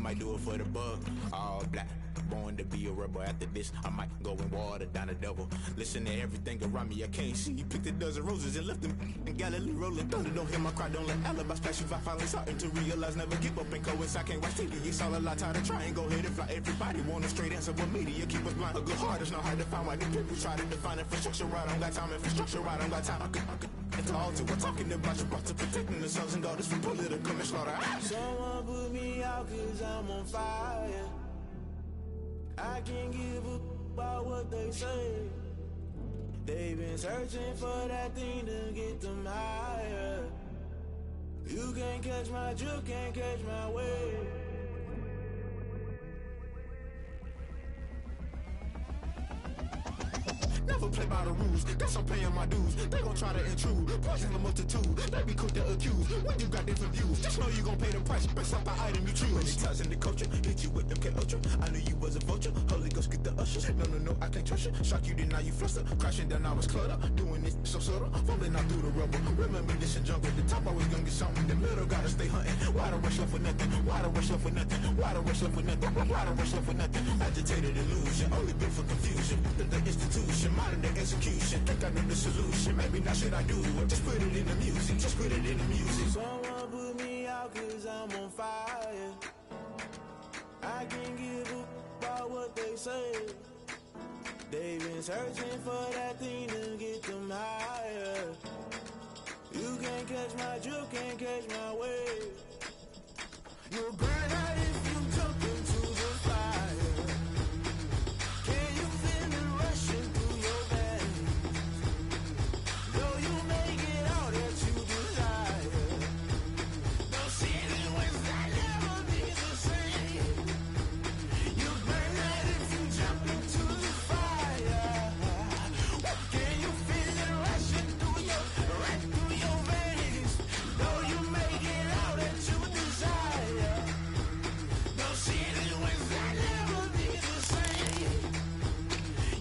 might do it for the bug. All black, born to be a rebel. After this, I might go and water down the devil. Listen to everything around me, I can't see. Picked a dozen roses and left them in Galilee rolling thunder. Don't hear my cry, don't let alibis flash. If I finally starting to realize, never give up and coincide. Can't watch TV, it's all a lot. Tired of trying, go ahead and fly. Everybody want a straight answer, but media keep us blind. A good heart is not hard to find. Why the people try to define infrastructure right? I don't got time, infrastructure right, I don't got time. I could it's all to we're talking about your brother protecting the sons and daughters from political manslaughter. Someone put me out cause I'm on fire. I can't give a about what they say. They've been searching for that thing to get them higher. You can't catch my drift, can't catch my wave. Never play by the rules, guess I'm paying my dues. They gon' try to intrude, poison the multitude. They be quick to accuse, when you got different views. Just know you gon' pay the price, based off the item you choose. Many times in the culture, hit you with them K-Ultra. I knew you was a vulture, Holy Ghost get the ushers. No, I can't trust you. Shock you, then now you fluster. Crashing down, I was cluttered. Doing this so subtle, fumbling out through the rubble. Remember this in jungle, the top always gonna get something. In the middle, gotta stay hunting. Why the rush left for nothing? Why the rush left for nothing? Why the rush left for nothing? Why the rush left for nothing? Agitated illusion, only built for confusion. The institution, modern day execution. Think I know the solution. Maybe not should I do it? Just put it in the music. Just put it in the music. Someone put me out cause I'm on fire. I can't give a about what they say. They've been searching for that thing to get them higher. You can't catch my drift, can't catch my wave. You'll burn out if you jump into the fire. Can you feel it rushing through your veins? Though you make it all that you desire. No ceiling was that never be the same. You burn out if you jump into the fire. Can you feel it rushing through your veins? Though you make it all that you desire. No ceiling was that never be the same.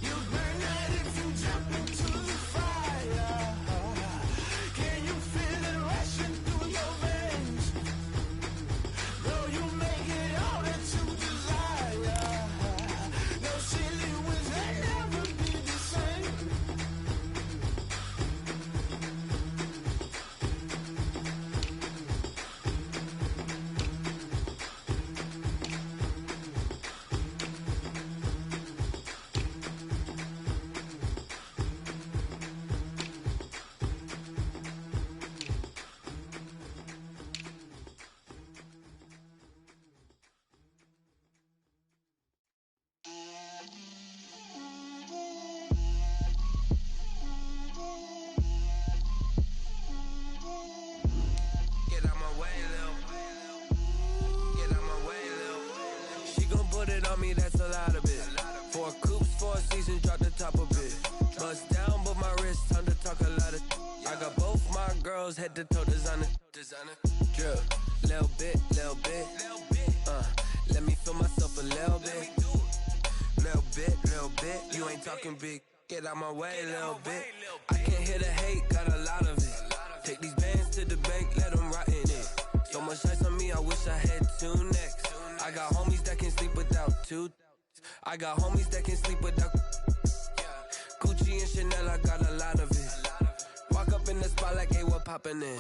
You burn out if you jump into the fire. Can you feel it rushing through your veins? Though you make it all that you desire. No ceiling was that never be the same. Get out my way, Lil. Get out my way, Lil. She gon' put it on me, that's a lot of it. 4 coops, 4 seasons, drop the top a bit. Bust down, but my wrist, time to talk a lot of. I got both my girls, head to toe designer. Drip, little bit. Let me feel myself a little bit. Little bit. You ain't talking big. Get out my way, little bit. I can't hear the hate, got a lot of it. Take these bands to the bank, let them rot in it. So much ice on me, I wish I had 2 necks. I got homies that can sleep without 2. I got homies that can sleep without Gucci and Chanel, I got a lot of it. Walk up in the spot like, hey, what poppin' in?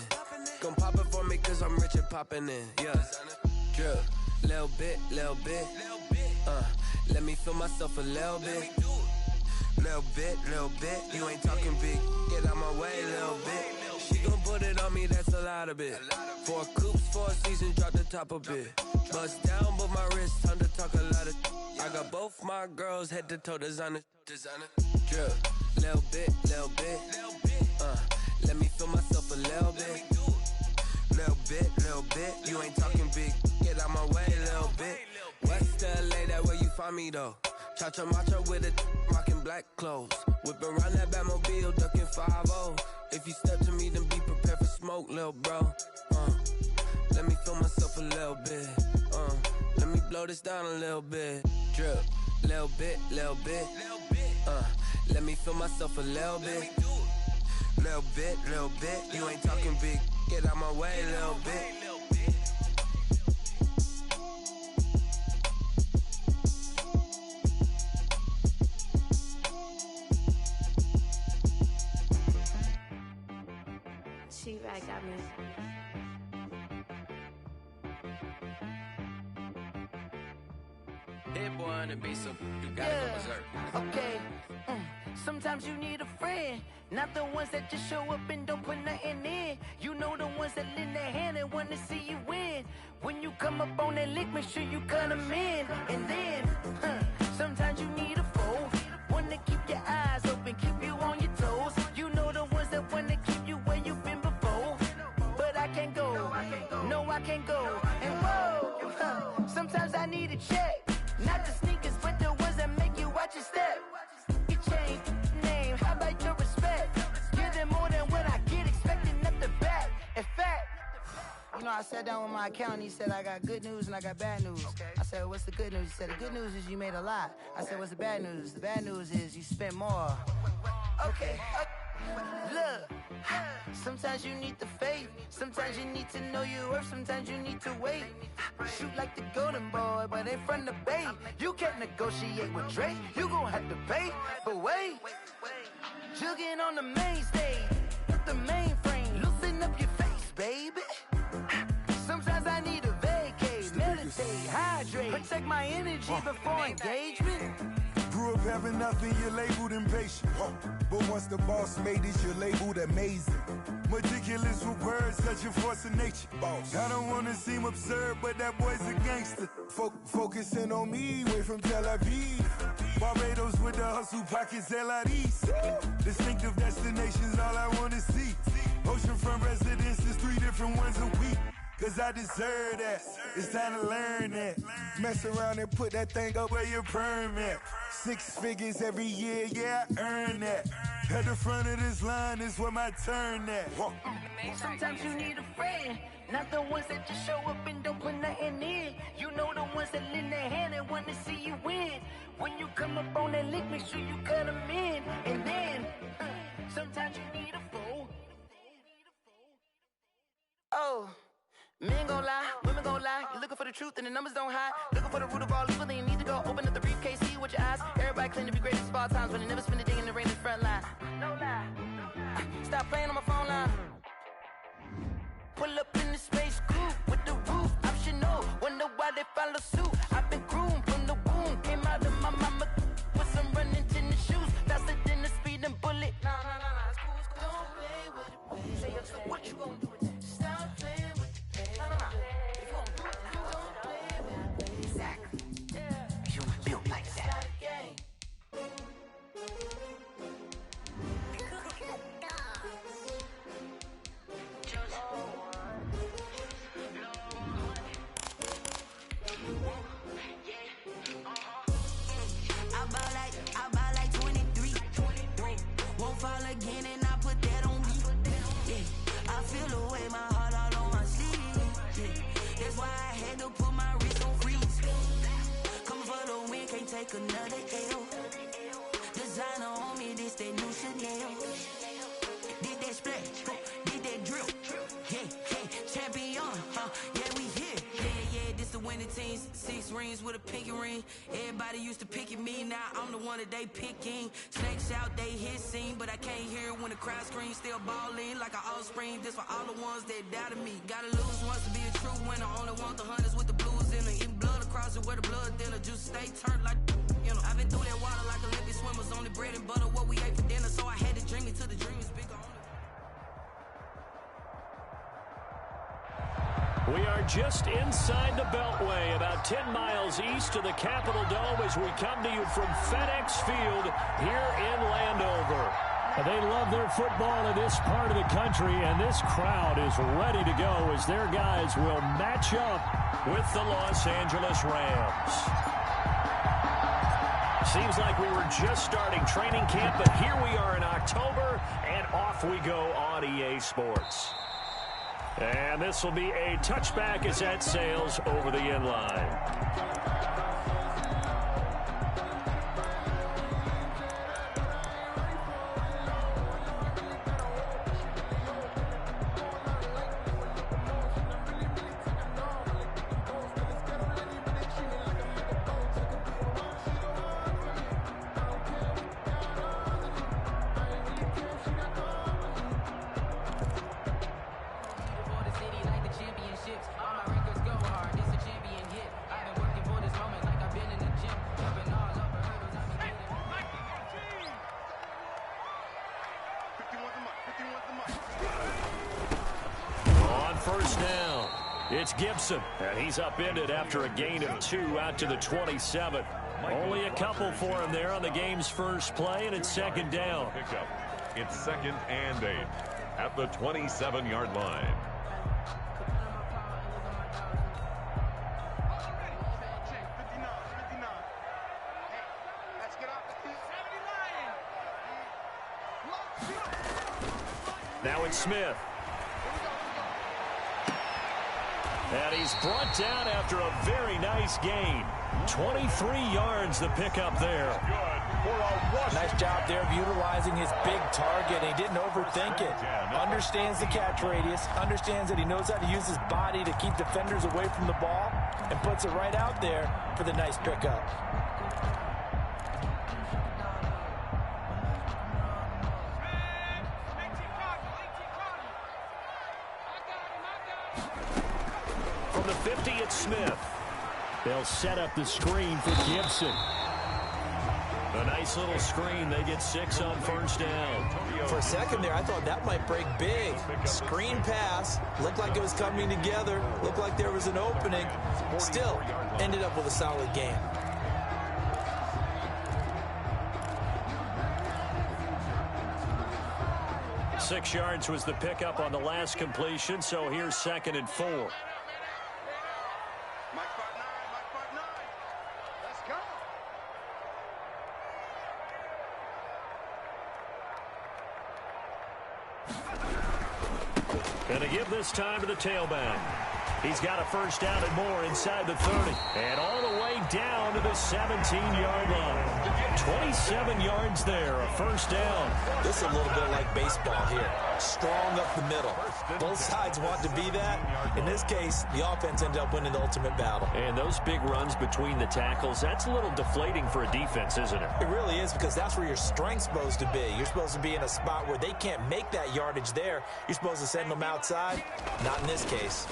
Gon' pop it for me cause I'm rich and poppin' in, yeah. Drip, little bit. Let me feel myself a little bit. Little bit. You ain't talking big. Get out my way, little bit. She gon' put it on me, that's a lot of it. 4 coops, 4 seasons, drop the top a bit. Bust down, but my wrist, time to talk a lot of. I got both my girls, head to toe designer. Drip, little bit. Let me feel myself a little bit. Little bit. You ain't talking big. Get out my way, little bit. West LA, that where you find me though. Cha-cha matcha with it, rockin' black clothes. Whippin' around that Batmobile, duckin' 5-0. If you step to me, then be prepared for smoke, lil' bro. Let me feel myself a little bit. Let me blow this down a little bit. Drip, little bit. Let me feel myself a little bit. Little bit. You ain't talking big. Get out my way, little bit. That boy on the beat, so you gotta go berserk. Okay. Sometimes you need a friend, not the ones that just show up and don't put nothing in. You know the ones that lend their hand and want to see you win. When you come up on that lick, make sure you cut them in. And then, sometimes you need a foe, one to keep your eyes open, keep you on your toes. You know the ones that want to keep you where you've been before. But I can't go, no I can't go. And whoa, sometimes I need a check, not the sneakers, but the ones that make you watch your step. You change name, how about your respect? Give them more than what I get, expecting at the back. In fact, you know, I sat down with my accountant, he said I got good news and I got bad news. I said, what's the good news? He said, the good news is you made a lot. I said, what's the bad news? The bad news is you spent more. Okay, look, sometimes you need the faith, sometimes you need to know your worth, sometimes you need to wait. Shoot like the golden boy, but they from the bay. You can't negotiate with Drake, you gon' have to pay. But wait, jugging on the main stage, the mainframe, loosen up your face, baby. Sometimes I need a vacate, meditate, hydrate, protect my energy before engagement. Grew up having nothing, you're labeled impatient. But once the boss made it, you're labeled amazing. Meticulous with words, such a force of nature. I don't wanna seem absurd, but that boy's a gangster. Focusing on me, way from Tel Aviv. Barbados with the hustle pockets, LIDs. Distinctive destinations, all I wanna see. Oceanfront residences, 3 different ones a week. Cause I deserve that, it's time to learn that. Mess around and put that thing up where your perm at. 6 figures every year, yeah, I earn that. At the front of this line is where my turn at. Sometimes you need a friend, not the ones that just show up and don't put nothing in. You know the ones that lend their hand and want to see you win. When you come up on that lick, make sure you cut them in. And then, sometimes you need a foe. Oh. Men gon' lie, women gon' lie. You're looking for the truth and the numbers don't hide. Looking for the root of all evil, then you need to go open up the briefcase, see with your eyes. Everybody claim to be greatest of all times, but they never spend a day in the rain in the front line. No lie. Stop playing on my phone line. Pull up in the space coupe with the roof optional. Wonder why they follow suit. I've been groomed from the womb. Came out of my mama with some running tennis shoes. Faster than the speeding bullet. No, it's cool, it's cool. Don't play with it, baby. Say, so what you gon' do with that? Stop playing with it. No. If you don't do it, then you don't play with it. Exactly. You built like that. I buy like 23. Won't fall again and I put that on me. Yeah, I feel the way my heart all on my sleeve. Yeah, that's why I had to put my wrist on freeze. Coming for the win, can't take another L. Designer on me, this that new Chanel. Did that splash, did that drill. Yeah, champion, yeah, we here. Yeah, this the winning team. 6 rings with a pinky ring. Everybody used to pick at me, now I'm the one that they picking. Snakes out, they hit scene, but I can't hear it when the crowd screams. Still balling like an offspring. This for all the ones that doubted me. Gotta lose once to be a true winner. Only want the hunters with the blues in it. Eating blood across it where the blood thinner. Juice stay turned like, you know. I've been through that water like Olympic swimmers. Only bread and butter, what we ate for dinner. So I had to dream it till the dream is bigger. We are just inside the Beltway, about 10 miles east of the Capitol Dome as we come to you from FedEx Field here in Landover. They love their football in this part of the country, and this crowd is ready to go as their guys will match up with the Los Angeles Rams. Seems like we were just starting training camp, but here we are in October, and off we go on EA Sports. And this will be a touchback as that sails over the end line. All my records go hard, this a champion hit. I've been working first down. It's Gibson, and he's upended after a gain of 2 out to the 27. Only a couple for him there on the game's first play, and it's second down. Pickup. It's 2nd and 8 at the 27-yard line. Now it's Smith. And he's brought down after a very nice gain. 23 yards the pickup there. Nice job there of utilizing his big target. He didn't overthink it. Understands the catch radius. Understands that he knows how to use his body to keep defenders away from the ball. And puts it right out there for the nice pickup. From the 50, it's Smith. They'll set up the screen for Gibson. A nice little screen. They get 6 on first down. For a second there, I thought that might break big. Screen pass. Looked like it was coming together. Looked like there was an opening. Still, ended up with a solid game. Six yards was the pickup on the last completion, so here's 2nd and 4. Gonna give this time to the tailback. He's got a first down and more inside the 30. And all the way down to the 17-yard line. 27 yards there, a first down. This is a little bit like baseball here. Strong up the middle. Both sides want to be that. In this case, the offense ended up winning the ultimate battle. And those big runs between the tackles, that's a little deflating for a defense, isn't it? It really is, because that's where your strength's supposed to be. You're supposed to be in a spot where they can't make that yardage there. You're supposed to send them outside. Not in this case.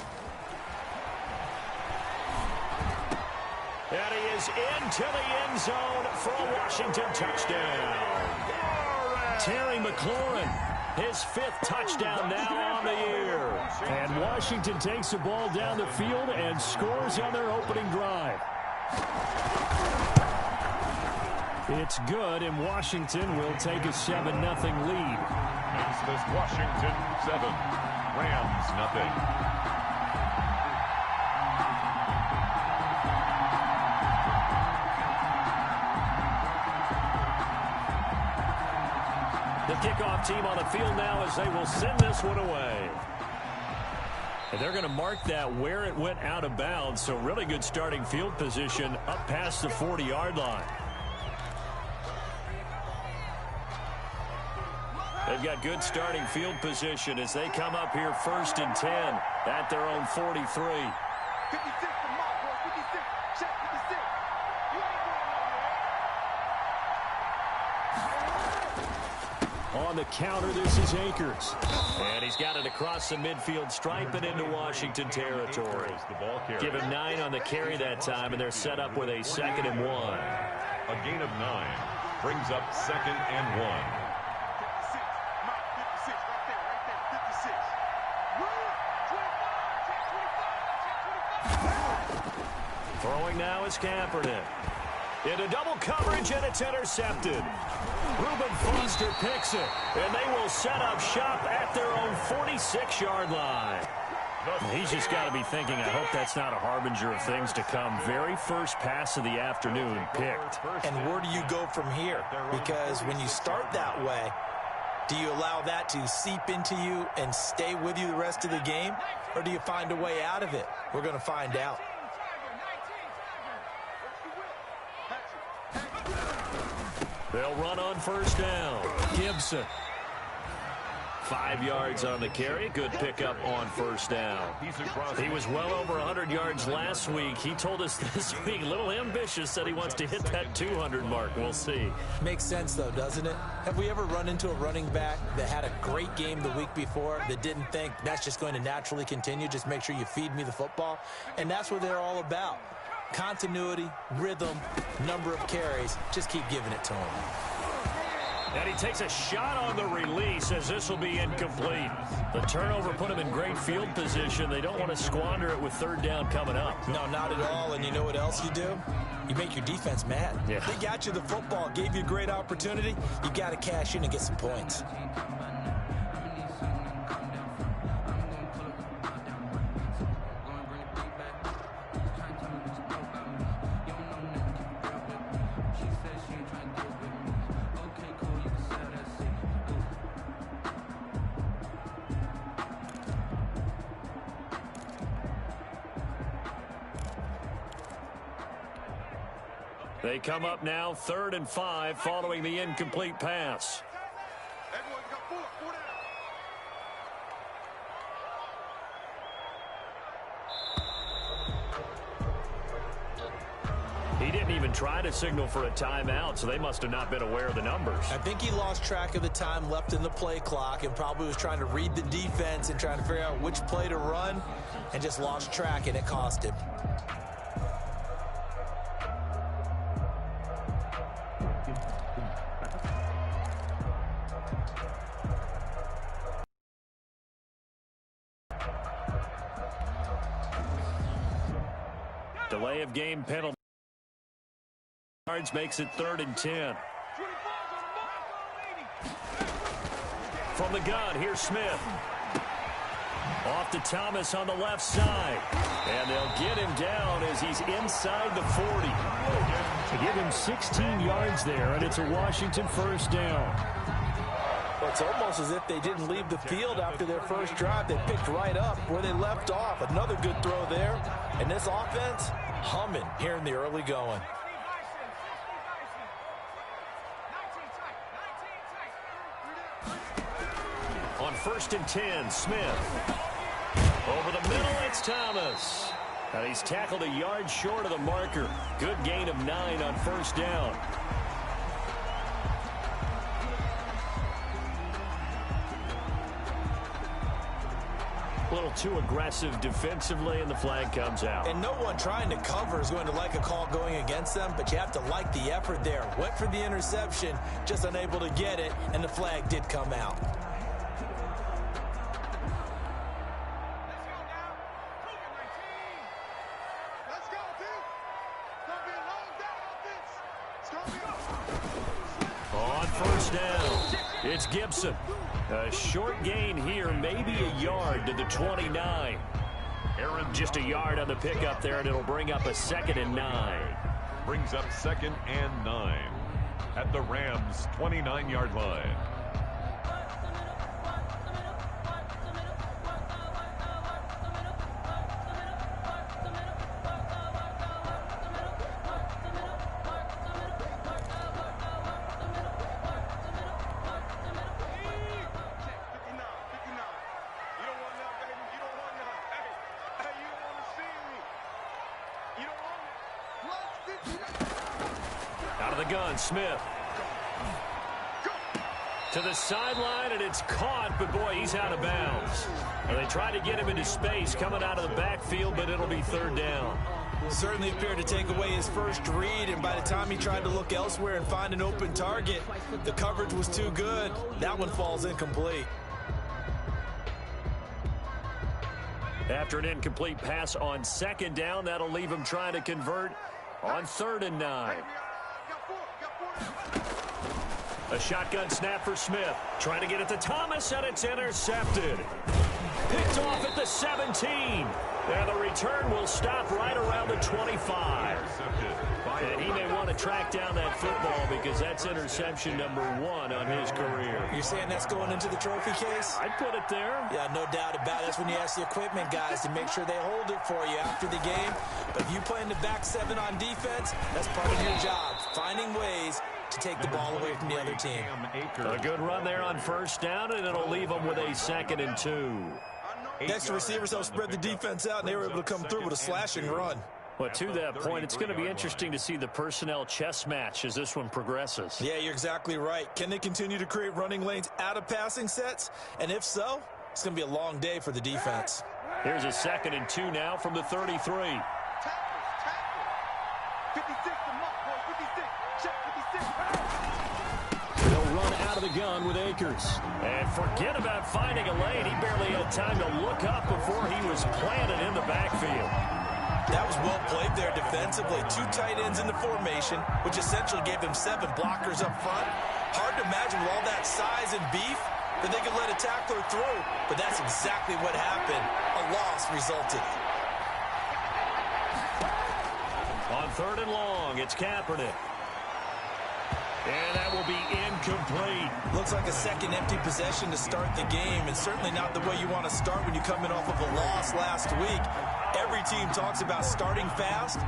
And he is into the end zone for a Washington touchdown. Terry McLaurin, his 5th touchdown now on the year. And Washington takes the ball down the field and scores on their opening drive. It's good, and Washington will take a 7-0 lead. It's this Washington 7, Rams 0. The kickoff team on the field now as they will send this one away. And they're going to mark that where it went out of bounds, so really good starting field position up past the 40-yard line. They've got good starting field position as they come up here 1st and 10 at their own 43. 56 to Mark, bro. 56. Check 56. You ain't going nowhere. On the counter, this is Akers. And he's got it across the midfield stripe and into Washington territory. Give him 9 on the carry that time, and they're set up with a 2nd and 1. A gain of 9 brings up 2nd and 1. 56, right there, 56. Throwing now is Kaepernick. Into double coverage, and it's intercepted. Reuben Foster picks it, and they will set up shop at their own 46-yard line. He's just got to be thinking, I hope that's not a harbinger of things to come. Very first pass of the afternoon picked. And where do you go from here? Because when you start that way, do you allow that to seep into you and stay with you the rest of the game? Or do you find a way out of it? We're going to find out. They'll run on first down. Gibson. 5 yards on the carry. Good pickup on first down. He was well over 100 yards last week. He told us this week, a little ambitious, said he wants to hit that 200 mark. We'll see. Makes sense, though, doesn't it? Have we ever run into a running back that had a great game the week before that didn't think that's just going to naturally continue? Just make sure you feed me the football. And that's what they're all about. Continuity, rhythm, number of carries. Just keep giving it to them. And he takes a shot on the release as this will be incomplete. The turnover put him in great field position. They don't want to squander it with third down coming up. No, not at all. And you know what else you do? You make your defense mad. Yeah. They got you the football, gave you a great opportunity. You got to cash in and get some points. They come up now 3rd and 5 following the incomplete pass. He didn't even try to signal for a timeout, so they must have not been aware of the numbers. I think he lost track of the time left in the play clock and probably was trying to read the defense and trying to figure out which play to run and just lost track, and it cost him. Delay of game penalty. Yards makes it 3rd and 10. From the gun, here's Smith. Off to Thomas on the left side. And they'll get him down as he's inside the 40. To give him 16 yards there, and it's a Washington first down. Well, it's almost as if they didn't leave the field after their first drive. They picked right up where they left off. Another good throw there. And this offense, humming here in the early going. On 1st and 10, Smith. Over the middle, it's Thomas. And he's tackled a yard short of the marker. Good gain of 9 on first down. A little too aggressive defensively, and the flag comes out. And no one trying to cover is going to like a call going against them, but you have to like the effort there. Went for the interception, just unable to get it, and the flag did come out. On first down, it's Gibson. A short gain here, maybe a yard to the 29. Aaron just a yard on the pickup there, and it'll bring up a 2nd and 9. Brings up 2nd and 9 at the Rams' 29-yard line. Out of the gun, Smith. To the sideline, and it's caught, but boy, he's out of bounds. And they try to get him into space coming out of the backfield, but it'll be 3rd down. Certainly appeared to take away his first read, and by the time he tried to look elsewhere and find an open target, the coverage was too good. That one falls incomplete. After an incomplete pass on 2nd down, that'll leave him trying to convert on 3rd and 9. A shotgun snap for Smith. Trying to get it to Thomas, and it's intercepted. Picked off at the 17. And the return will stop right around the 25. And he may want to track down that football because that's interception number 1 on his career. You're saying that's going into the trophy case? I'd put it there. Yeah, no doubt about it. That's when you ask the equipment guys to make sure they hold it for you after the game. But if you play in the back 7 on defense, that's part of your job, finding ways to take the ball away from the other team. A good run there on first down, and it'll leave them with a 2nd and 2. Next, the receivers help spread the defense out, and they were able to come through with a slashing run. Well, to that point, it's going to be interesting to see the personnel chess match as this one progresses. Yeah, you're exactly right. Can they continue to create running lanes out of passing sets? And if so, it's going to be a long day for the defense. Here's a 2nd and 2 now from the 33. They'll run out of the gun with Akers. And forget about finding a lane. He barely had time to look up before he was planted in the backfield. That was well played there defensively. 2 tight ends in the formation, which essentially gave them 7 blockers up front. Hard to imagine with all that size and beef that they could let a tackler through, but that's exactly what happened. A loss resulted. On 3rd and long, it's Kaepernick. And that will be incomplete. Looks like a second empty possession to start the game, and certainly not the way you want to start when you're coming off of a loss last week. Every team talks about starting fast.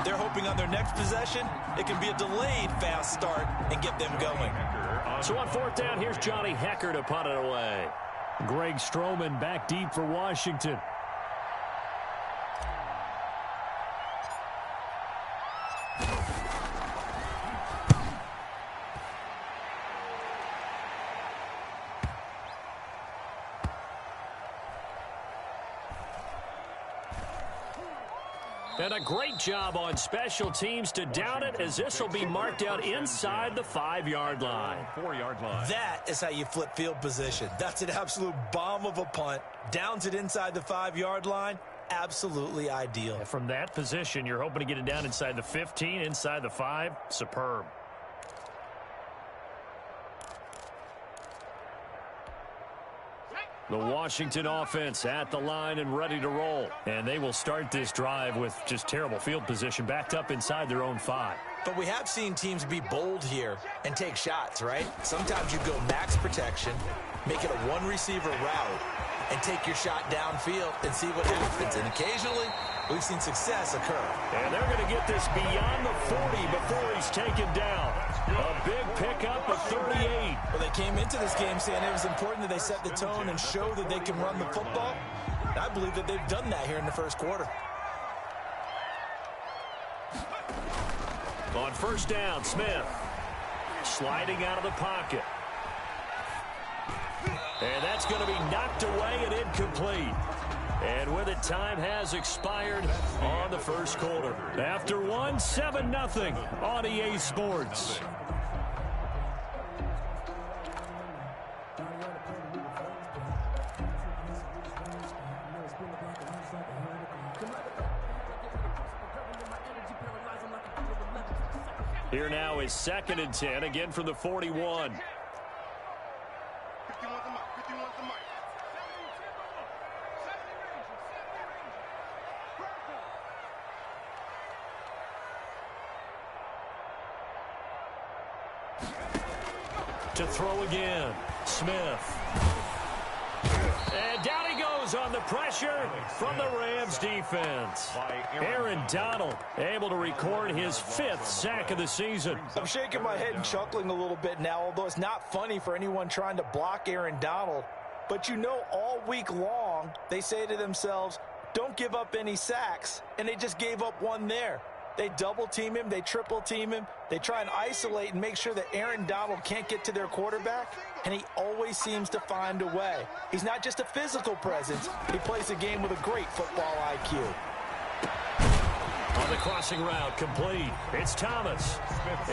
They're hoping on their next possession, it can be a delayed fast start and get them going. So on 4th down, here's Johnny Hecker to punt it away. Greg Stroman back deep for Washington. And a great job on special teams to down it, as this will be marked out inside the 5-yard line. 4-yard line. That is how you flip field position. That's an absolute bomb of a punt. Downs it inside the 5-yard line. Absolutely ideal. And from that position, you're hoping to get it down inside the 15, inside the 5. Superb. The Washington offense at the line and ready to roll. And they will start this drive with just terrible field position, backed up inside their own 5. But we have seen teams be bold here and take shots, right? Sometimes you go max protection, make it a 1-receiver route, and take your shot downfield and see what happens. And occasionally, we've seen success occur. And they're going to get this beyond the 40 before he's taken down. A big pickup of 38. Well, they came into this game saying it was important that they set the tone and show that they can run the football. And I believe that they've done that here in the first quarter. On 1st down, Smith sliding out of the pocket. And that's going to be knocked away and incomplete. And with it, time has expired on the first quarter. After 7-0 on EA Sports. Here now is 2nd and 10, again from the 41. To throw again, Smith. And down he goes on the pressure from the Rams defense. Aaron Donald able to record his 5th sack of the season. I'm shaking my head and chuckling a little bit now, although it's not funny for anyone trying to block Aaron Donald. But you know, all week long, they say to themselves, don't give up any sacks. And they just gave up one there. They double-team him. They triple-team him. They try and isolate and make sure that Aaron Donald can't get to their quarterback, and he always seems to find a way. He's not just a physical presence. He plays a game with a great football IQ. On the crossing route, complete. It's Thomas.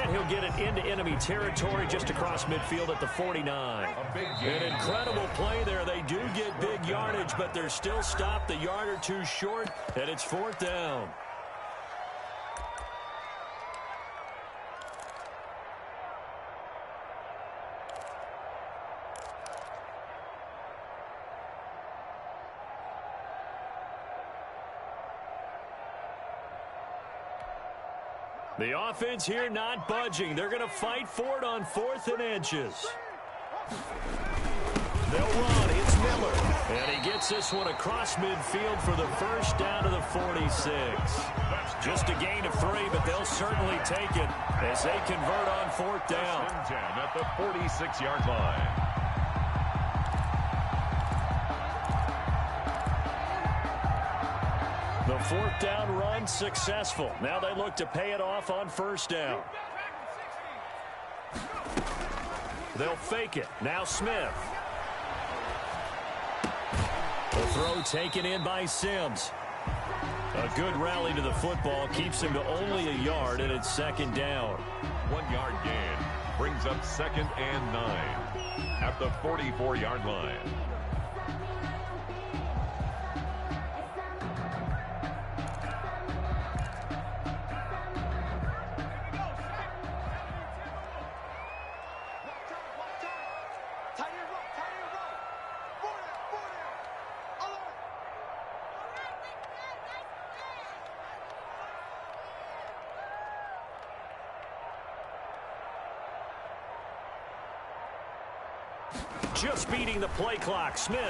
And he'll get it into enemy territory just across midfield at the 49. An incredible play there. They do get big yardage, but they're still stopped a yard or two short, and it's 4th down. The offense here not budging. They're going to fight for it on 4th and inches. They'll run. It's Miller. And he gets this one across midfield for the first down to the 46. Just a gain of 3, but they'll certainly take it as they convert on 4th down. At the 46-yard line. The 4th down run successful. Now they look to pay it off on 1st down. They'll fake it. Now Smith. The throw taken in by Sims. A good rally to the football keeps him to only a yard, and it's 2nd down. 1 yard gain. brings up 2nd and 9 at the 44-yard line. Just beating the play clock, Smith.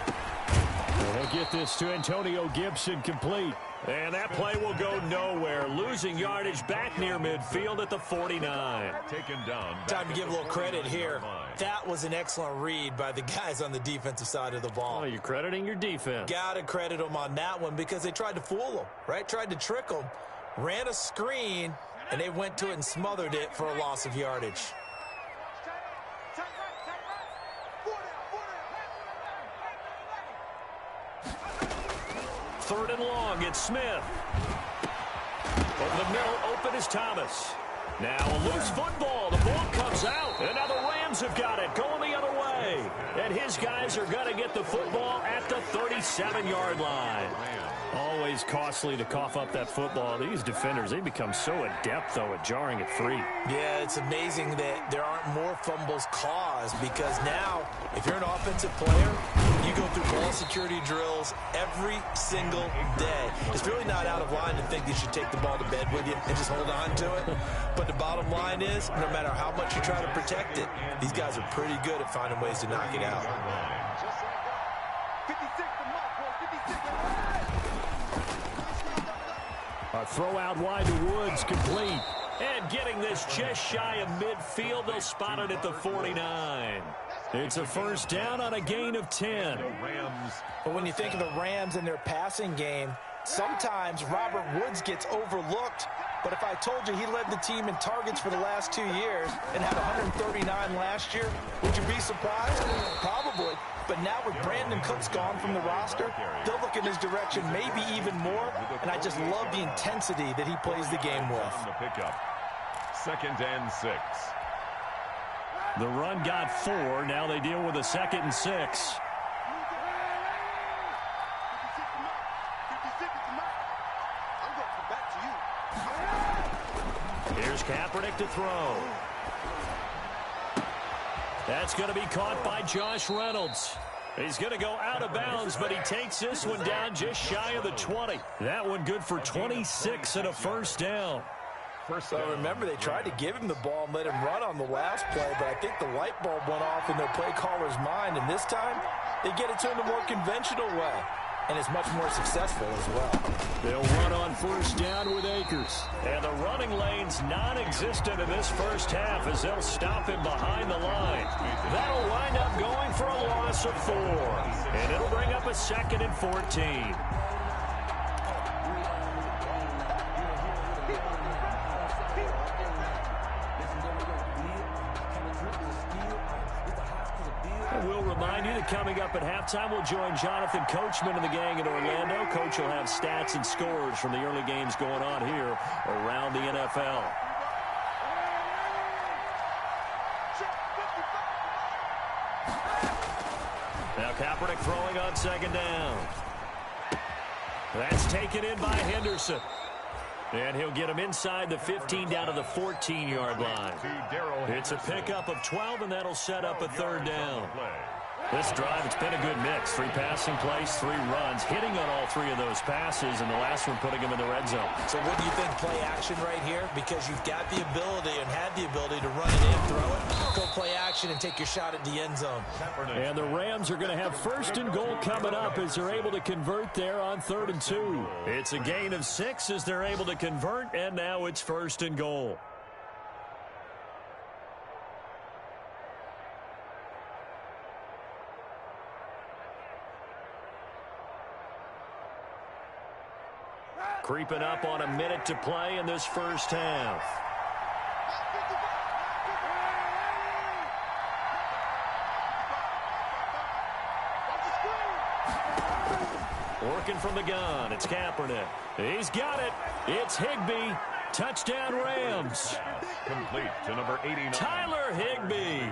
And he'll get this to Antonio Gibson complete. And that play will go nowhere. Losing yardage back near midfield at the 49. Taken down. Time to give a little credit here. That was an excellent read by the guys on the defensive side of the ball. Oh, you're crediting your defense. Got to credit them on that one because they tried to fool them, right? Tried to trick them. Ran a screen, and they went to it and smothered it for a loss of yardage. 3rd and long, it's Smith. Over the middle, open is Thomas. Now a loose football. The ball comes out. And now the Rams have got it, going the other way. And his guys are going to get the football at the 37-yard line. Always costly to cough up that football. These defenders, they become so adept, though, at jarring it free. Yeah, it's amazing that there aren't more fumbles caused because now, if you're an offensive player, you go through ball security drills every single day. It's really not out of line to think that you should take the ball to bed with you and just hold on to it. But the bottom line is, no matter how much you try to protect it, these guys are pretty good at finding ways to knock it out. A throw out wide to Woods, complete. And getting this just shy of midfield, they'll spot it at the 49. It's a first down on a gain of 10. But when you think of the Rams and their passing game, sometimes Robert Woods gets overlooked. But if I told you he led the team in targets for the last 2 years and had 139 last year, would you be surprised? Probably. But now with Brandon Cooks gone from the roster, they'll look in his direction maybe even more. And I just love the intensity that he plays the game with. The pickup. 2nd and 6. The run got 4. Now they deal with a 2nd and 6. Here's Kaepernick to throw. That's going to be caught by Josh Reynolds. He's going to go out of bounds, but he takes this one down just shy of the 20. That one good for 26 and a first down. So remember, they tried to give him the ball and let him run on the last play, but I think the light bulb went off in their play caller's mind, and this time they get it to him the more conventional way, and it's much more successful as well. They'll run on first down with Akers. And the running lane's non-existent in this first half as they'll stop him behind the line. That'll wind up going for a loss of 4. And it'll bring up a 2nd and 14. Coming up at halftime, we'll join Jonathan Coachman and the gang in Orlando. Coach will have stats and scores from the early games going on here around the NFL. Now Kaepernick throwing on 2nd down. That's taken in by Henderson. And he'll get him inside the 15 down to the 14-yard line. It's a pickup of 12, and that'll set up a 3rd down. This drive, it's been a good mix. 3 passing plays, 3 runs, hitting on all 3 of those passes, and the last one putting him in the red zone. So what do you think, play action right here? Because you've got the ability and had the ability to run it in, throw it, go play action, and take your shot at the end zone. And the Rams are going to have 1st and goal coming up as they're able to convert there on 3rd and 2. It's a gain of 6 as they're able to convert, and now it's 1st and goal. Creeping up on a minute to play in this first half. Working from the gun, it's Kaepernick. He's got it. It's Higbee. Touchdown Rams. Complete to number 89. Tyler Higbee.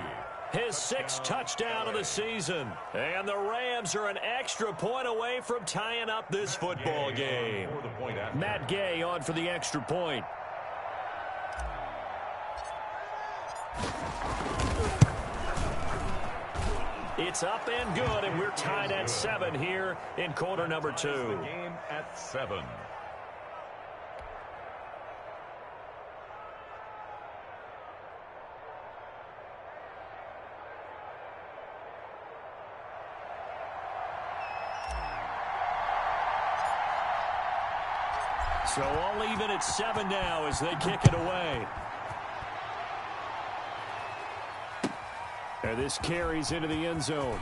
His 6th touchdown of the season. And the Rams are an extra point away from tying up this football game. Matt Gay on for the extra point. It's up and good, and we're tied at 7 here in quarter number 2. Game at 7. So all even at 7 now as they kick it away. And this carries into the end zone.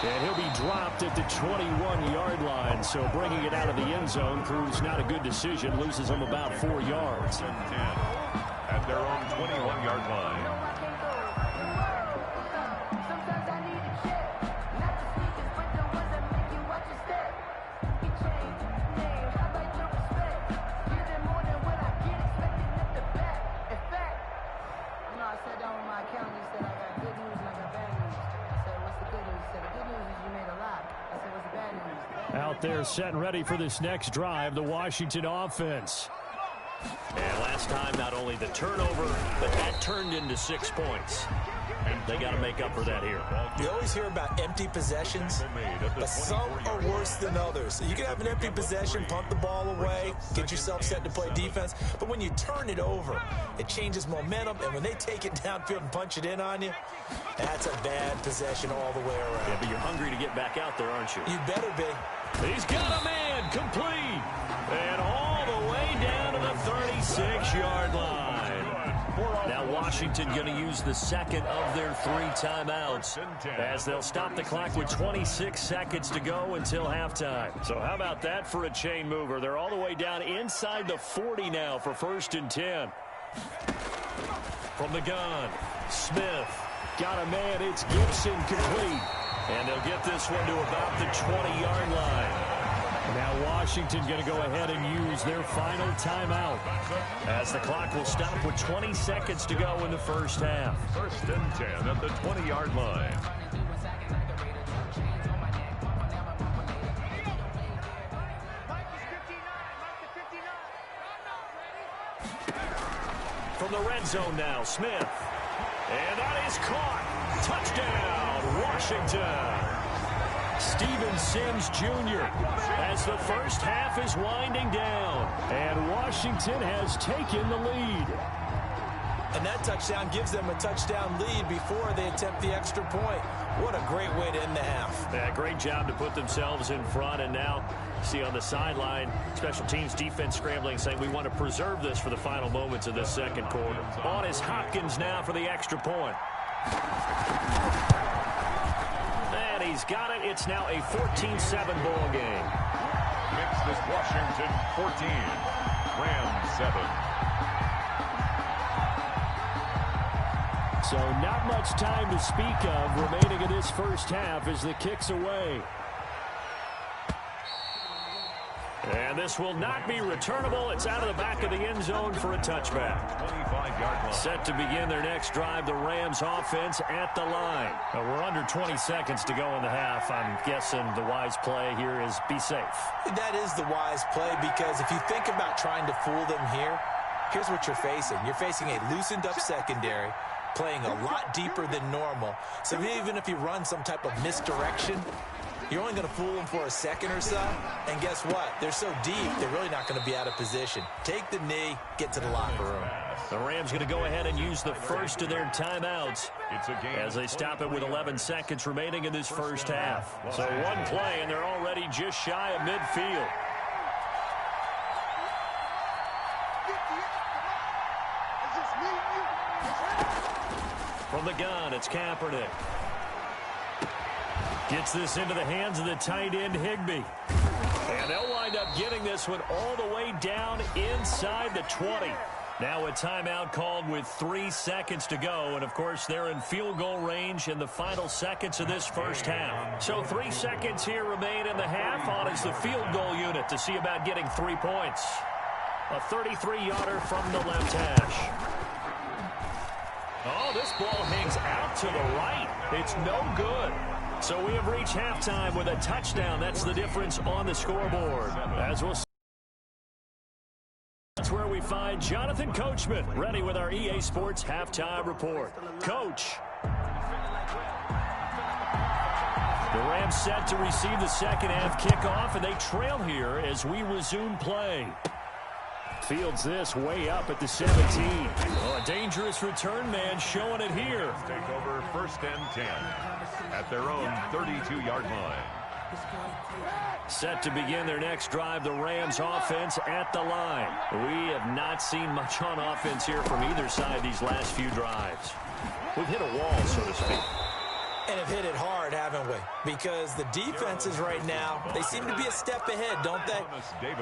And he'll be dropped at the 21-yard line. So bringing it out of the end zone proves not a good decision. Loses them about 4 yards. At their own 21-yard line. Out there set and ready for this next drive, the Washington offense. And last time, not only the turnover, but that turned into 6 points. And they got to make up for that here. You always hear about empty possessions, but some are worse than others. You can have an empty possession, pump the ball away, get yourself set to play defense, but when you turn it over, it changes momentum, and when they take it downfield and punch it in on you, that's a bad possession all the way around. Yeah, but you're hungry to get back out there, aren't you? You better be. He's got a man complete. And all the way down to the 36-yard line. Now Washington going to use the second of their 3 timeouts as they'll stop the clock with 26 seconds to go until halftime. So how about that for a chain mover? They're all the way down inside the 40 now for 1st and 10. From the gun, Smith got a man. It's Gibson complete. And they'll get this one to about the 20-yard line. Now Washington going to go ahead and use their final timeout as the clock will stop with 20 seconds to go in the first half. 1st and 10 at the 20-yard line. From the red zone now, Smith. And that is caught. Touchdown, Washington. Steven Sims Jr. as the first half is winding down. And Washington has taken the lead. And that touchdown gives them a touchdown lead before they attempt the extra point. What a great way to end the half. Yeah, great job to put themselves in front. And now, see on the sideline, special teams defense scrambling, saying we want to preserve this for the final moments of this second quarter. On is Hopkins now for the extra point. And he's got it. It's now a 14-7 ball game. Makes this Washington 14, Rams 7. So not much time to speak of remaining in this first half as the kick's away. And this will not be returnable. It's out of the back of the end zone for a touchback. 25-yard line. Set to begin their next drive, the Rams offense at the line. Now, we're under 20 seconds to go in the half. I'm guessing the wise play here is be safe. That is the wise play, because if you think about trying to fool them here, here's what you're facing. You're facing a loosened up secondary, playing a lot deeper than normal. So even if you run some type of misdirection, you're only going to fool them for a second or so. And guess what? They're so deep, they're really not going to be out of position. Take the knee, get to the locker room. The Rams going to go ahead and use the first of their timeouts as they stop it with 11 seconds remaining in this first half. So one play, and they're already just shy of midfield. From the gun, it's Kaepernick. Gets this into the hands of the tight end, Higbee. And they'll wind up getting this one all the way down inside the 20. Now a timeout called with 3 seconds to go. And, of course, they're in field goal range in the final seconds of this first half. So 3 seconds here remain in the half on as the field goal unit to see about getting 3 points. A 33-yarder from the left hash. Oh, this ball hangs out to the right. It's no good. So we have reached halftime with a touchdown. That's the difference on the scoreboard. As we'll see. That's where we find Jonathan Coachman, ready with our EA Sports halftime report. Coach. The Rams set to receive the second half kickoff, and they trail here as we resume play. Fields this way up at the 17. Oh, a dangerous return man showing it here. Take over 1st and 10 at their own 32-yard line. Set to begin their next drive, the Rams offense at the line. We have not seen much on offense here from either side these last few drives. We've hit a wall, so to speak. And have hit it hard, haven't we? Because the defenses right now, they seem to be a step ahead, don't they?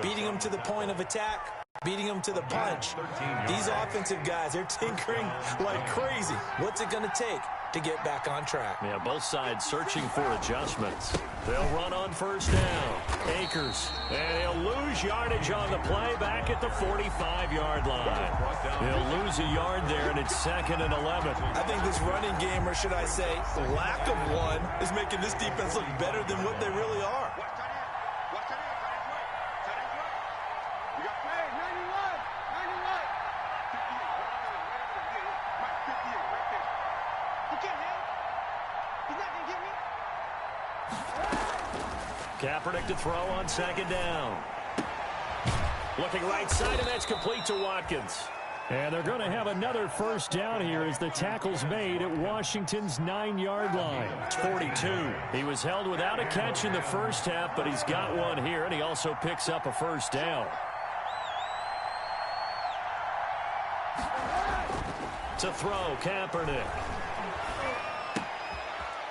Beating them to the point of attack, beating them to the punch. These offensive guys, they're tinkering like crazy. What's it going to take to get back on track? Yeah, both sides searching for adjustments. They'll run on 1st down. Akers. And he'll lose yardage on the play back at the 45-yard line. He'll lose a yard there, and it's 2nd and 11. I think this running game, or should I say lack of one, is making this defense look better than what they really are. Kaepernick to throw on 2nd down. Looking right side, and that's complete to Watkins. And they're going to have another 1st down here as the tackle's made at Washington's 9-yard line. It's 42. He was held without a catch in the first half, but he's got one here, and he also picks up a 1st down. To throw, Kaepernick.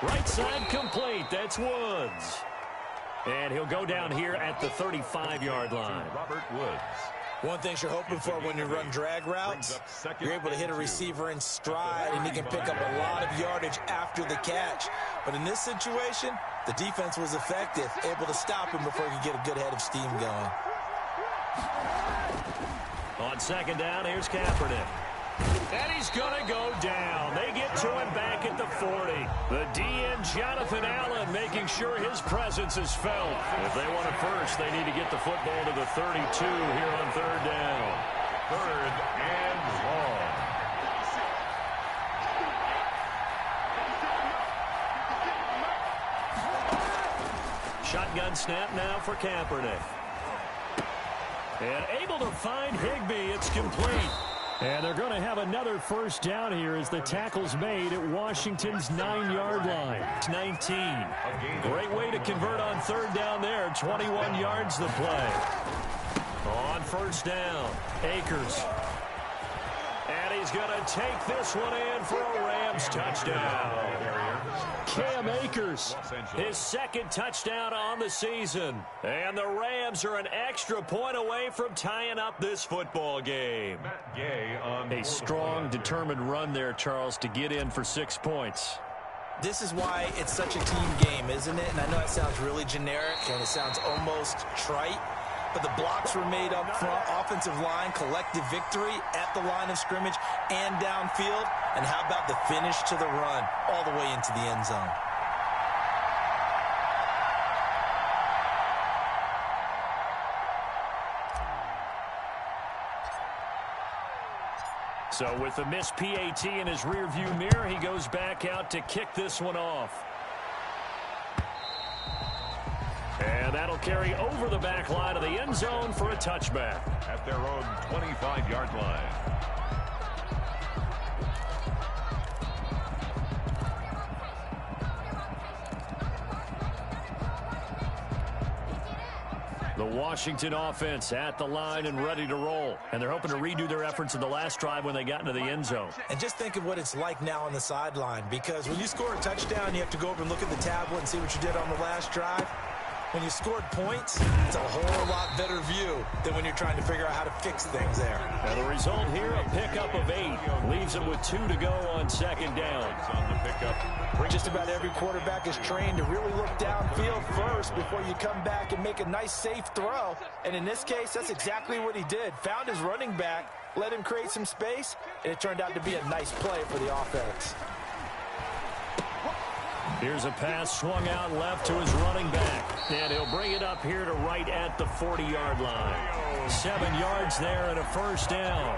Right side complete. That's Woods. And he'll go down here at the 35-yard line. Robert Woods. One thing you're hoping for when you run drag routes, you're able to hit a receiver in stride, and he can pick up a lot of yardage after the catch. But in this situation, the defense was effective, able to stop him before he could get a good head of steam going. On 2nd down, here's Kaepernick. And he's going to go down. They get to him back at the 40. The DN, Jonathan Allen, making sure his presence is felt. If they want it first, they need to get the football to the 32 here on 3rd down. 3rd and long. Shotgun snap now for Kaepernick. And able to find Higbee. It's complete. And they're going to have another 1st down here as the tackle's made at Washington's 9-yard line. It's 19. Great way to convert on 3rd down there. 21 yards the play. On 1st down, Akers. And he's going to take this one in for a Rams touchdown. Cam Akers, his 2nd touchdown on the season. And the Rams are an extra point away from tying up this football game. A strong, determined run there, Charles, to get in for 6 points. This is why it's such a team game, isn't it? And I know it sounds really generic, and it sounds almost trite. But the blocks were made up front, offensive line, collective victory at the line of scrimmage and downfield. And how about the finish to the run all the way into the end zone? So with the missed PAT in his rearview mirror, he goes back out to kick this one off. And that'll carry over the back line of the end zone for a touchback. At their own 25-yard line. The Washington offense at the line and ready to roll. And they're hoping to redo their efforts in the last drive when they got into the end zone. And just think of what it's like now on the sideline, because when you score a touchdown, you have to go over and look at the tablet and see what you did on the last drive. When you scored points, it's a whole lot better view than when you're trying to figure out how to fix things there. And the result here, a pickup of 8. Leaves them with 2 to go on second down. On the pickup. Just about every quarterback is trained to really look downfield first before you come back and make a nice, safe throw. And in this case, that's exactly what he did. Found his running back, let him create some space, and it turned out to be a nice play for the offense. Here's a pass swung out left to his running back. And he'll bring it up here to right at the 40-yard line. 7 yards there and a first down.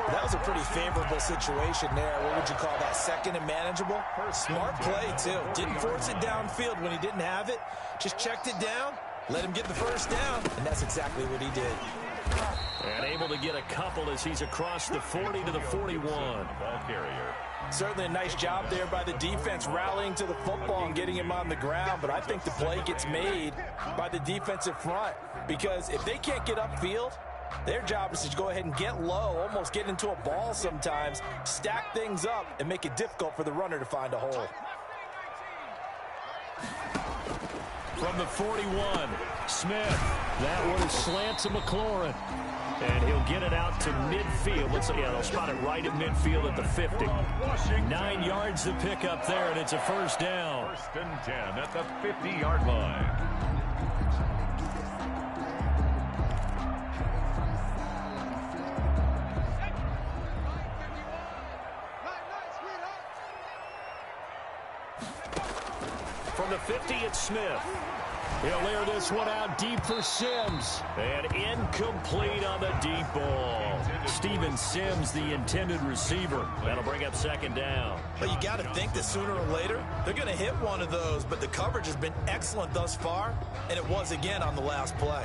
That was a pretty favorable situation there. What would you call that? Second and manageable? Smart play, too. Didn't force it downfield when he didn't have it. Just checked it down, let him get the first down, and that's exactly what he did. And able to get a couple as he's across the 40 to the 41. Ball carrier. Certainly a nice job there by the defense rallying to the football and getting him on the ground, but I think the play gets made by the defensive front because if they can't get upfield, their job is to go ahead and get low, almost get into a ball sometimes, stack things up, and make it difficult for the runner to find a hole. From the 41, Smith. That one is slant to McLaurin. And he'll get it out to midfield. They'll spot it right at midfield at the 50. 9 yards to pick up there, and it's a first down. First and 10 at the 50-yard line. From the 50, it's Smith. He'll air this one out deep for Sims. And incomplete on the deep ball. Steven Sims, the intended receiver. That'll bring up second down. But you got to think that sooner or later, they're going to hit one of those. But the coverage has been excellent thus far, and it was again on the last play.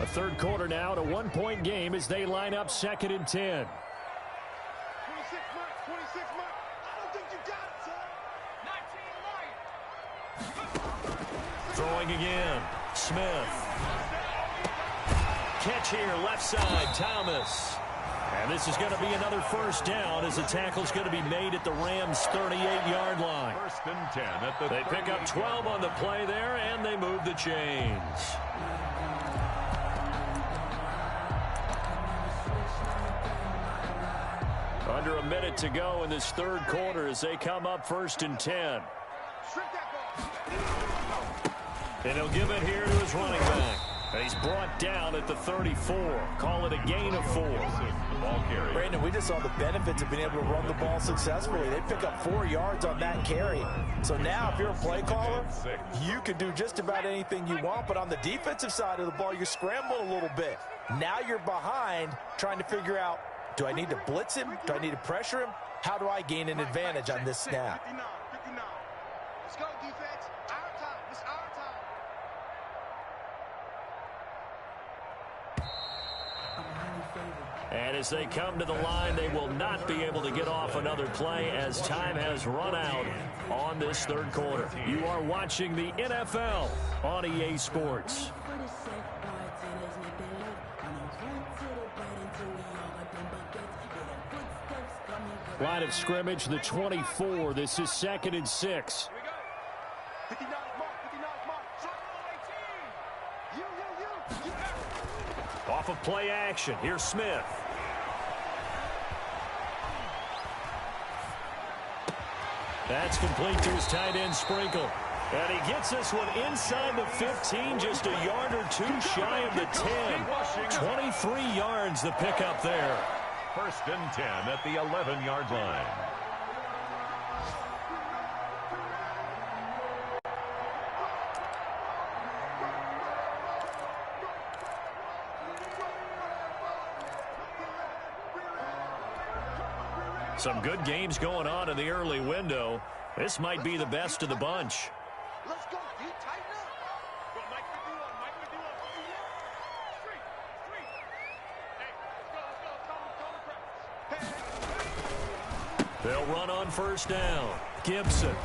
A third quarter now, a 1-point game as they line up second and 10. Throwing again, Smith. Catch here, left side, Thomas. And this is going to be another first down as the tackle's going to be made at the Rams' 38-yard line. First and 10 at the They pick up 12 on the play there, and they move the chains. Under a minute to go in this third quarter as they come up first and 10. And he'll give it here to his running back. And he's brought down at the 34. Call it a gain of 4. ball carrier. Brandon, we just saw the benefits of being able to run the ball successfully. They pick up 4 yards on that carry. So now if you're a play caller, you can do just about anything you want. But on the defensive side of the ball, you're scrambling a little bit. Now you're behind trying to figure out, do I need to blitz him? Do I need to pressure him? How do I gain an advantage on this snap? 59. Let's go, defense. Our time. It's our time. And as they come to the line, they will not be able to get off another play as time has run out on this third quarter. You are watching the NFL on EA Sports. Line of scrimmage, the 24. This is 2nd and 6. Off of play action. Here's Smith. That's complete to his tight end, Sprinkle. And he gets this one inside the 15, just a yard or two shy of the 10. 23 yards the pickup there. First and 10 at the 11-yard line. Some good games going on in the early window. This might be the best of the bunch. Let's go, dude. Tighten up. Go, Mike, we do one. Mike, we do one. Street. Hey, let's go. Tell them practice. They'll run on first down. Gibson.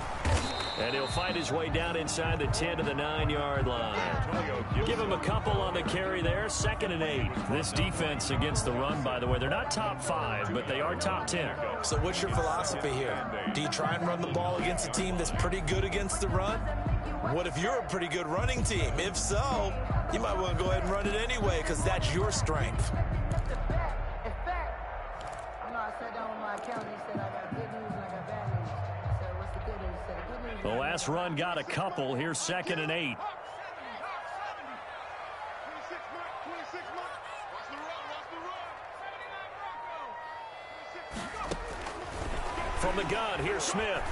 And he'll find his way down inside the 10 to the 9-yard line. Give him a couple on the carry there. 2nd and 8. This defense against the run, by the way, they're not top 5, but they are top 10. So what's your philosophy here? Do you try and run the ball against a team that's pretty good against the run? What if you're a pretty good running team? If so, you might want to go ahead and run it anyway because that's your strength. The last run got a couple. Here's 2nd and 8. From the gun, here's Smith.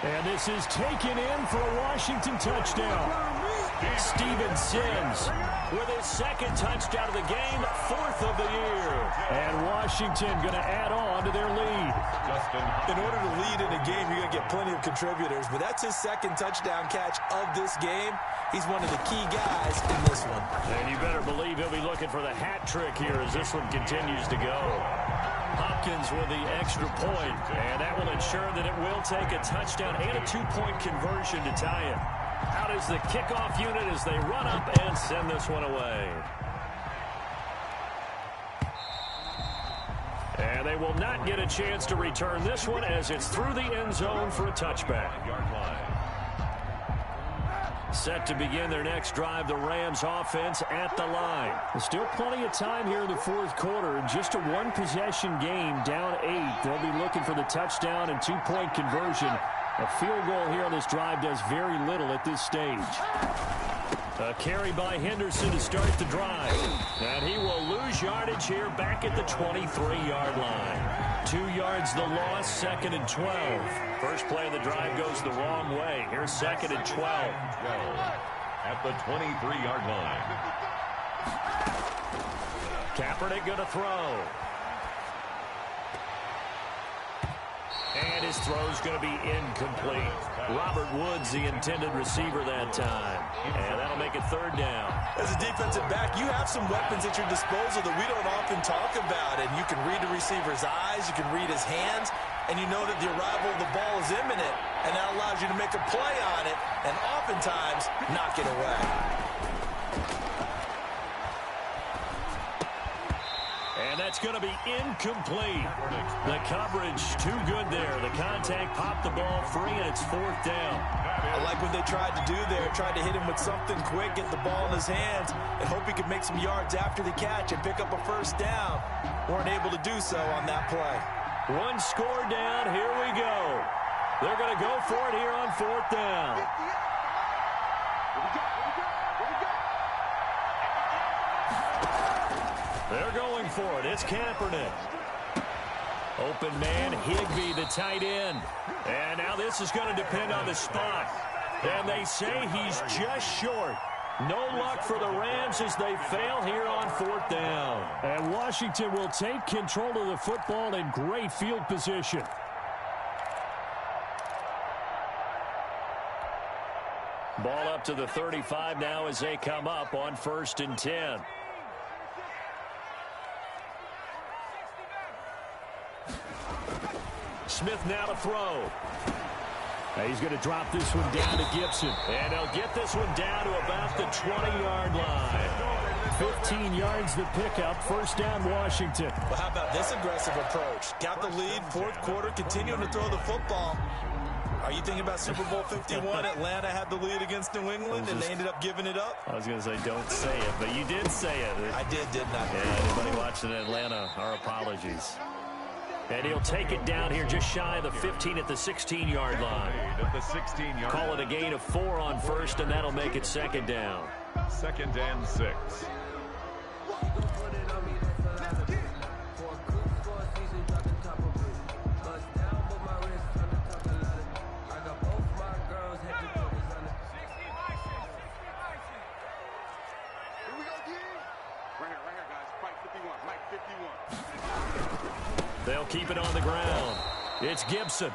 And this is taken in for a Washington touchdown. Steven Sims with his 2nd touchdown of the game, 4th of the year. And Washington going to add on to their lead. In order to lead in a game, you're going to get plenty of contributors, but that's his 2nd touchdown catch of this game. He's one of the key guys in this one. And you better believe he'll be looking for the hat trick here as this one continues to go. Hopkins with the extra point, and that will ensure that it will take a touchdown and a 2-point conversion to tie it. Out is the kickoff unit as they run up and send this one away. And they will not get a chance to return this one as it's through the end zone for a touchback. Set to begin their next drive, the Rams offense at the line. There's still plenty of time here in the 4th quarter. Just a 1-possession game, down 8. They'll be looking for the touchdown and 2-point conversion. A field goal here on this drive does very little at this stage. A carry by Henderson to start the drive. And he will lose yardage here back at the 23-yard line. 2 yards the loss, 2nd and 12. First play of the drive goes the wrong way. Here's 2nd and 12. At the 23-yard line. Kaepernick going to throw. And his throw's going to be incomplete. Robert Woods, the intended receiver that time. And that'll make it 3rd down. As a defensive back, you have some weapons at your disposal that we don't often talk about. And you can read the receiver's eyes, you can read his hands, and you know that the arrival of the ball is imminent. And that allows you to make a play on it and oftentimes knock it away. And that's going to be incomplete. The coverage too good there. The contact popped the ball free, and it's 4th down. I like what they tried to do there. Tried to hit him with something quick, get the ball in his hands, and hope he could make some yards after the catch and pick up a 1st down. Weren't able to do so on that play. 1 score down. Here we go. They're going to go for it here on 4th down. They're going for it. It's Kaepernick. Open man, Higbee, the tight end. And now this is going to depend on the spot. And they say he's just short. No luck for the Rams as they fail here on 4th down. And Washington will take control of the football in great field position. Ball up to the 35 now as they come up on 1st and 10. Smith now to throw. He's going to drop this one down to Gibson. And he'll get this one down to about the 20-yard line. 15 yards the pickup. 1st down, Washington. Well, how about this aggressive approach? Got the lead, 4th quarter, continuing to throw the football. Are you thinking about Super Bowl 51? Atlanta had the lead against New England, and they ended up giving it up? I was going to say, don't say it, but you did say it. I didn't I? Yeah, anybody watching Atlanta, our apologies. And he'll take it down here just shy of the 15 at the 16-yard line. At the 16-yard. Call it a gain of 4 on 1st, and that'll make it 2nd down. 2nd and 6. They'll keep it on the ground. It's Gibson.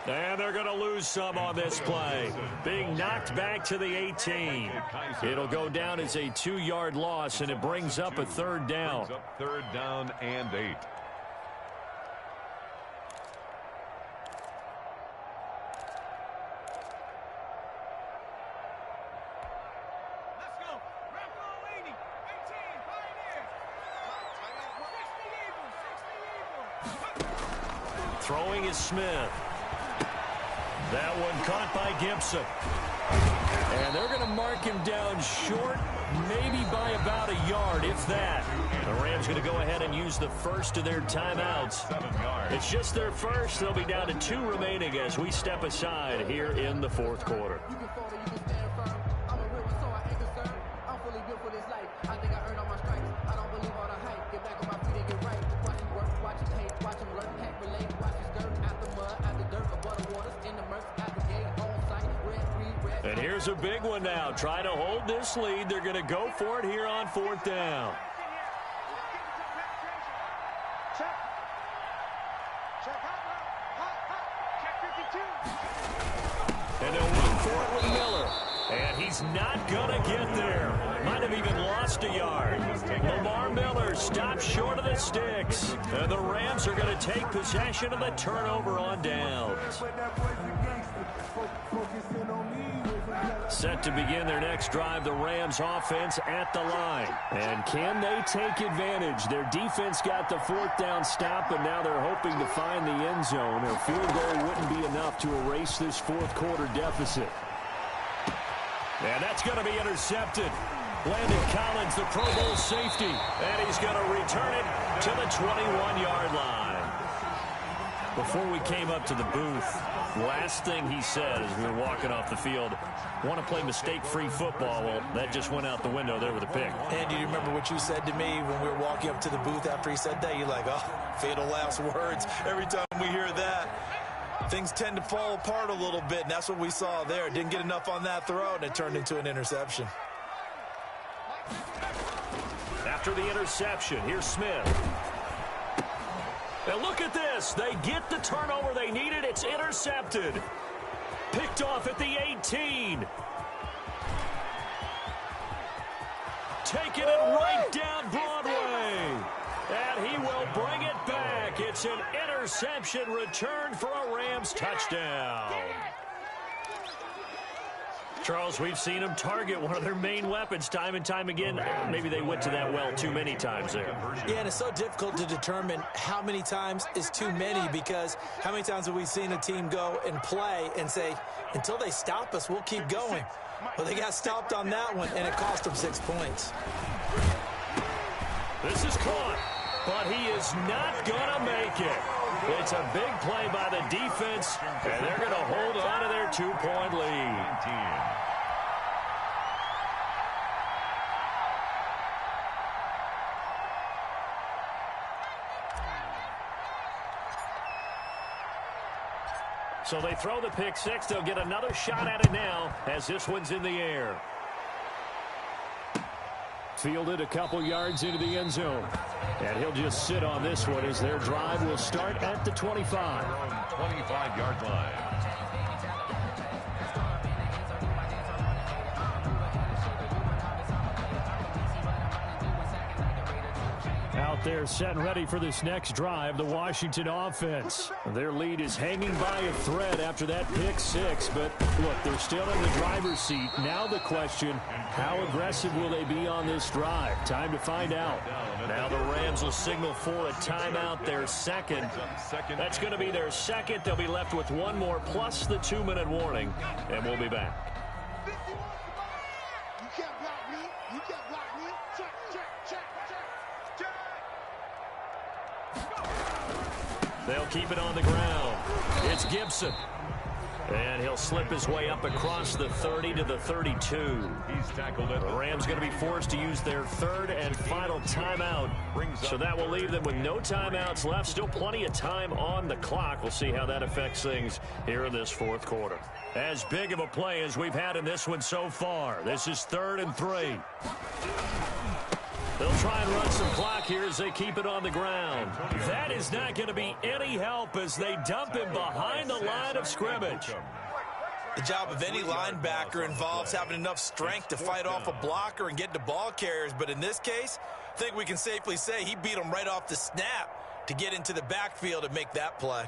And they're going to lose some on this play. Being knocked back to the 18. It'll go down as a 2-yard loss, and it brings up a 3rd down. 3rd down and 8. Throwing is Smith. That one caught by Gibson. And they're going to mark him down short, maybe by about a yard, if that. The Rams going to go ahead and use the first of their timeouts. It's just their first. They'll be down to 2 remaining as we step aside here in the fourth quarter. And here's a big one now. Trying to hold this lead. They're going to go for it here on 4th down. And they'll run for it with Miller. And he's not going to get there. Might have even lost a yard. Lamar Miller stops short of the sticks. And the Rams are going to take possession of the turnover on downs. Set to begin their next drive, the Rams offense at the line. And can they take advantage? Their defense got the 4th down stop, and now they're hoping to find the end zone. A field goal wouldn't be enough to erase this fourth quarter deficit. And that's going to be intercepted. Landon Collins, the Pro Bowl safety, and he's going to return it to the 21-yard line. Before we came up to the booth, last thing he said as we were walking off the field, want to play mistake-free football. Well, that just went out the window there with a pick. And do you remember what you said to me when we were walking up to the booth after he said that? You're like, oh, fatal last words. Every time we hear that, things tend to fall apart a little bit, and that's what we saw there. Didn't get enough on that throw, and it turned into an interception. After the interception, here's Smith. And look at this. They get the turnover they needed. It's intercepted. Picked off at the 18. Taking it right down Broadway. And he will bring it back. It's an interception return for a Rams touchdown. Charles, we've seen them target one of their main weapons time and time again. Maybe they went to that well too many times there. Yeah, and it's so difficult to determine how many times is too many, because how many times have we seen a team go and play and say, until they stop us, we'll keep going. Well, they got stopped on that one, and it cost them 6 points. This is caught, but he is not going to make it. It's a big play by the defense, and they're going to hold on to their 2-point lead. So they throw the pick six. They'll get another shot at it now as this one's in the air. Fielded a couple yards into the end zone. And he'll just sit on this one as their drive will start at the 25. 25-yard line. Out there set and ready for this next drive, the Washington offense. Their lead is hanging by a thread after that pick six, but look, they're still in the driver's seat. Now the question, how aggressive will they be on this drive? Time to find out. Now the Rams will signal for a timeout, their second. That's going to be their second. They'll be left with one more plus the 2-minute warning, and we'll be back. They'll keep it on the ground. It's Gibson. And he'll slip his way up across the 30 to the 32. He's tackled it. The Rams going to be forced to use their third and final timeout. So that will leave them with no timeouts left. Still plenty of time on the clock. We'll see how that affects things here in this fourth quarter. As big of a play as we've had in this one so far. This is 3rd and 3. They'll try and run some clock here as they keep it on the ground. That is not going to be any help as they dump him behind the line of scrimmage. The job of any linebacker involves having enough strength to fight off a blocker and get to ball carriers. But in this case, I think we can safely say he beat him right off the snap to get into the backfield and make that play.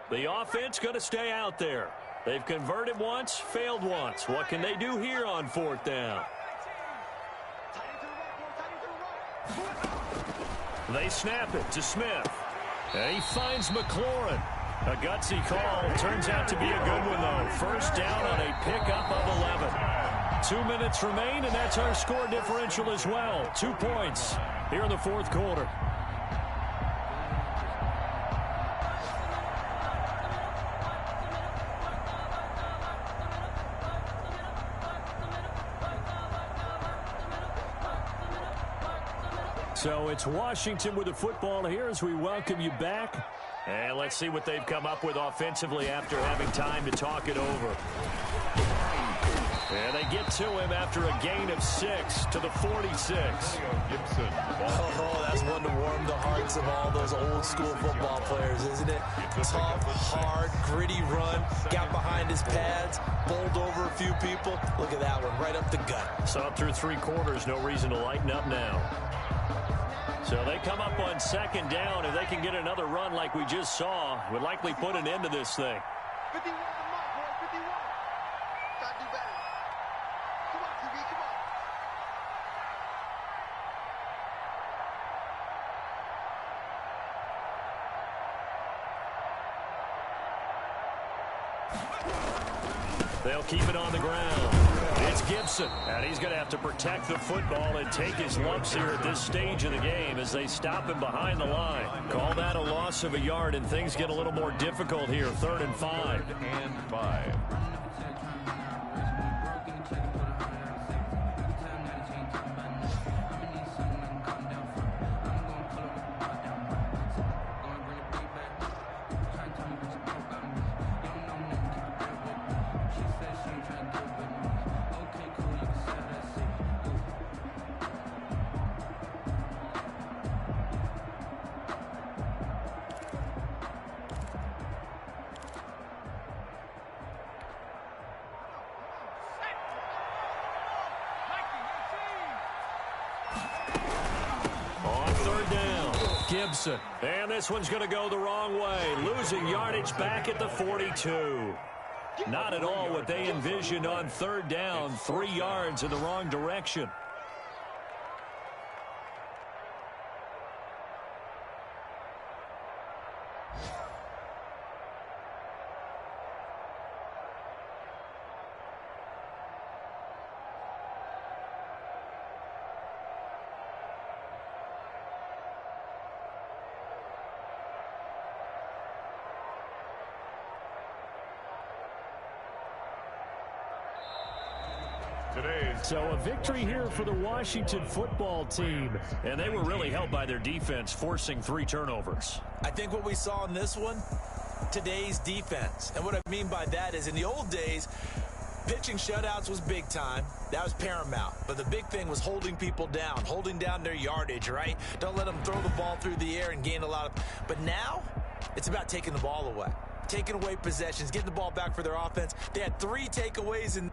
The offense going to stay out there. They've converted once, failed once. What can they do here on 4th down? They snap it to Smith. And he finds McLaurin. A gutsy call. Turns out to be a good one, though. First down on a pickup of 11. 2 minutes remain, and that's our score differential as well. 2 points here in the 4th quarter. So it's Washington with the football here as we welcome you back. And let's see what they've come up with offensively after having time to talk it over. And they get to him after a gain of 6 to the 46. Gibson. Oh, that's one to warm the hearts of all those old school football players, isn't it? Tough, hard, gritty run. Got behind his pads, bowled over a few people. Look at that one, right up the gut. So up through 3 quarters, no reason to lighten up now. So they come up on 2nd down. If they can get another run like we just saw, would likely put an end to this thing. 51 the mark, boy, 51. Gotta do better. Come on, QB, come on. They'll keep it on the ground. It's Gibson, and he's going to have to protect the football and take his lumps here at this stage of the game as they stop him behind the line. Call that a loss of a yard, and things get a little more difficult here. 3rd and 5. 3rd and 5. Gibson. And this one's going to go the wrong way. Losing yardage back at the 42. Not at all what they envisioned on 3rd down. 3 yards in the wrong direction. So a victory here for the Washington football team. And they were really helped by their defense, forcing 3 turnovers. I think what we saw in this one, today's defense. And what I mean by that is in the old days, pitching shutouts was big time. That was paramount. But the big thing was holding people down, holding down their yardage, right? Don't let them throw the ball through the air and gain a lot of... But now, it's about taking the ball away. Taking away possessions, getting the ball back for their offense. They had 3 takeaways in...